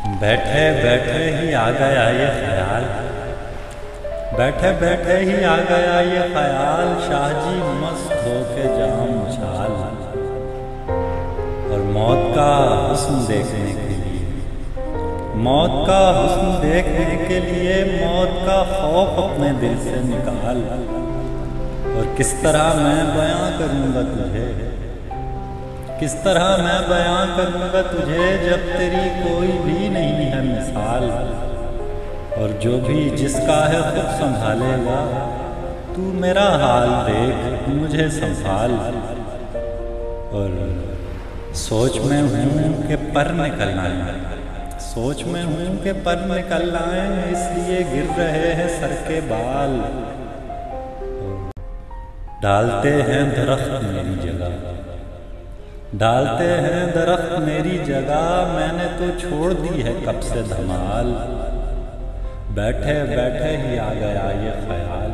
बैठे बैठे ही आ गया ये ख्याल, बैठे बैठे ही आ गया ये ख्याल, शाहजी मस्त होके जाम उछाल और मौत का हुस्न देखने के लिए, मौत का हुस्न देखने के लिए मौत का खौफ अपने दिल से निकाल। और किस तरह मैं बयां करूँगा तुझे, किस तरह मैं बयां करूँगा तुझे जब तेरी कोई भी नहीं है मिसाल। और जो भी जिसका है खुद संभालेगा, तू मेरा हाल देख मुझे संभाल। और सोच में हूँ कि पर निकल आए, सोच में हूँ कि पर निकल आए, इसलिए गिर रहे हैं सर के बाल। डालते हैं दरख्त मेरी जगह, डालते हैं दरख्त मेरी जगह, मैंने तो छोड़ दी है कब से धमाल। बैठे बैठे ही आ गया ये ख्याल।